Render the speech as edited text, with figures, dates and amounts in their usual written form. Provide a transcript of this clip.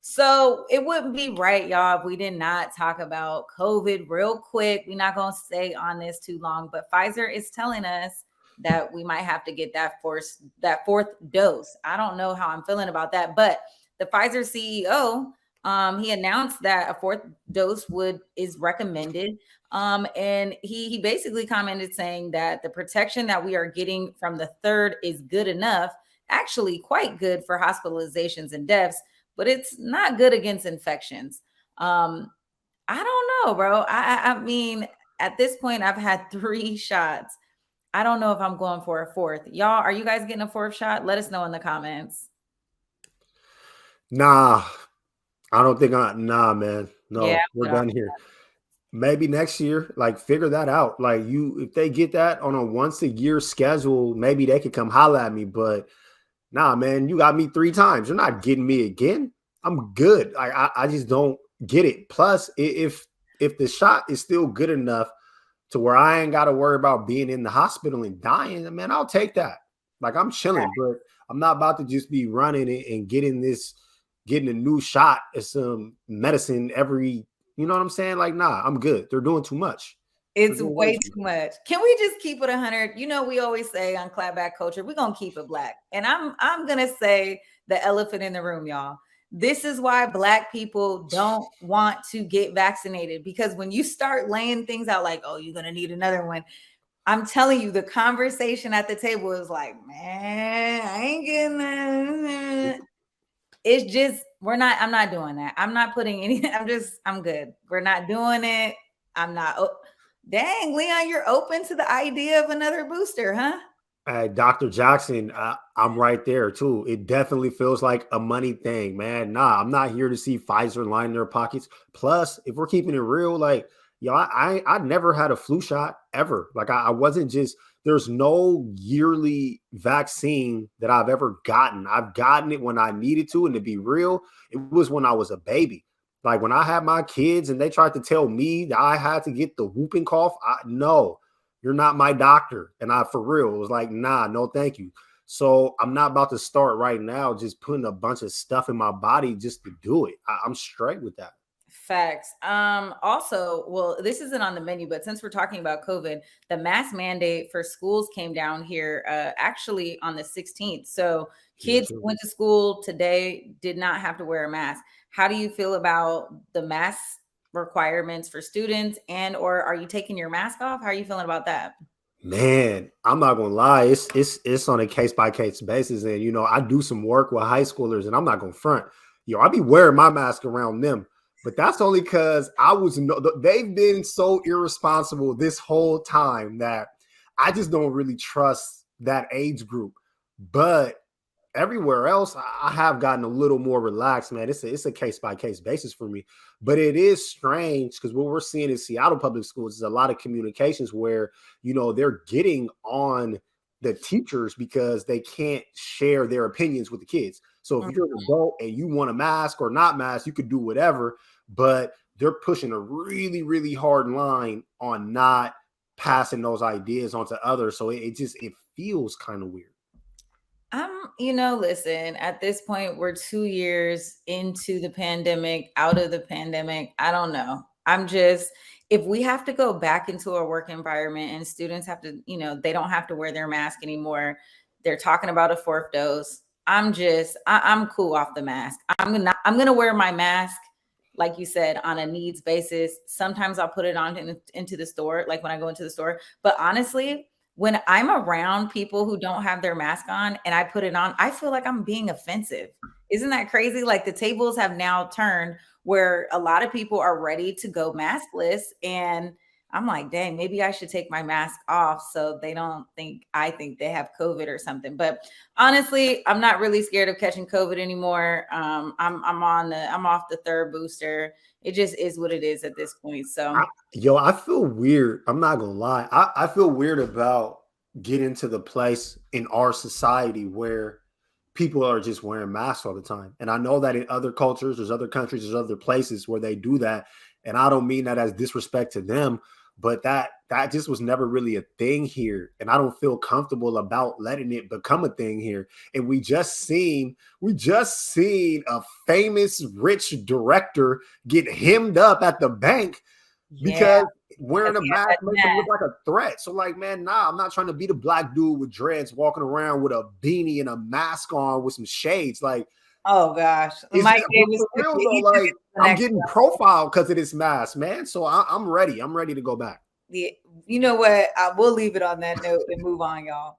So it wouldn't be right, y'all, if we did not talk about COVID real quick. We're not going to stay on this too long, but Pfizer is telling us that we might have to get that fourth dose. I don't know how I'm feeling about that, but the Pfizer CEO, he announced that a fourth dose is recommended. And he basically commented saying that the protection that we are getting from the third is good enough, actually quite good for hospitalizations and deaths, but it's not good against infections. I don't know, bro. I mean, at this point, I've had 3 shots. I don't know if I'm going for a fourth. Y'all, are you guys getting a fourth shot? Let us know in the comments. Nah, I don't think nah, man. Yeah, No, we're done here. Maybe next year, like figure that out. Like if they get that on a once a year schedule, maybe they could come holler at me. But nah, man, you got me 3 times. You're not getting me again. I'm good. I just don't get it. Plus, if the shot is still good enough to where I ain't got to worry about being in the hospital and dying, man, I'll take that. Like I'm chilling, but I'm not about to just be running and getting a new shot of some medicine every, you know what I'm saying? Like, nah, I'm good. They're doing too much. It's way too much. Can we just keep it 100? You know, we always say on clapback culture, we're gonna keep it black. And I'm gonna say the elephant in the room, y'all. This is why Black people don't want to get vaccinated, because when you start laying things out like, oh, you're gonna need another one, I'm telling you, the conversation at the table is like, man, I ain't getting that. It's just, I'm not doing that. I'm not putting any, I'm good. We're not doing it. I'm not. Dang, Leon, you're open to the idea of another booster, huh? Dr. Jackson, I'm right there too. It definitely feels like a money thing, man. Nah, I'm not here to see Pfizer line their pockets. Plus, if we're keeping it real, like, yo, I never had a flu shot ever. Like, I wasn't just, there's no yearly vaccine that I've ever gotten. I've gotten it when I needed to. And to be real, it was when I was a baby. Like when I had my kids and they tried to tell me that I had to get the whooping cough, no, you're not my doctor. And I, for real, was like, nah, no, thank you. So I'm not about to start right now just putting a bunch of stuff in my body just to do it. I'm straight with that. Facts. Also, well, this isn't on the menu, but since we're talking about COVID, the mask mandate for schools came down here actually on the 16th. So kids who went to school today did not have to wear a mask. How do you feel about the mask requirements for students, and or are you taking your mask off? How are you feeling about that? Man, I'm not gonna lie, it's on a case by case basis, and you know I do some work with high schoolers, and I'm not gonna front. Yo, I be wearing my mask around them, but that's only because they've been so irresponsible this whole time that I just don't really trust that age group. But everywhere else, I have gotten a little more relaxed, man. It's a case by case basis for me, but it is strange because what we're seeing in Seattle public schools is a lot of communications where, you know, they're getting on the teachers because they can't share their opinions with the kids. So if you're an adult and you want a mask or not mask, you could do whatever, but they're pushing a really, really hard line on not passing those ideas on to others. So it feels kind of weird. Listen, at this point, we're 2 years into the pandemic, out of the pandemic. I don't know. If we have to go back into a work environment and students have to, they don't have to wear their mask anymore. They're talking about a fourth dose. I'm cool off the mask. I'm going to wear my mask, like you said, on a needs basis. Sometimes I'll put it on into the store, like when I go into the store. But honestly, when I'm around people who don't have their mask on and I put it on, I feel like I'm being offensive. Isn't that crazy? Like the tables have now turned where a lot of people are ready to go maskless. And I'm like, dang, maybe I should take my mask off so they don't think I think they have COVID or something. But honestly, I'm not really scared of catching COVID anymore. I'm off the third booster. It just is what it is at this point. So I feel weird. I'm not gonna lie. I feel weird about getting to the place in our society where people are just wearing masks all the time. And I know that in other cultures, there's other countries, there's other places where they do that. And I don't mean that as disrespect to them, but that just was never really a thing here, and I don't feel comfortable about letting it become a thing here. And we just seen a famous rich director get hemmed up at the bank Yeah. because wearing a mask makes him look like a threat. So like, man, nah, I'm not trying to be the black dude with dreads walking around with a beanie and a mask on with some shades. Like, oh gosh, Mike Davis, for real though, like I'm getting profiled because of this mask, man. So I'm ready. I'm ready to go back. You know what? We'll leave it on that note and move on, y'all.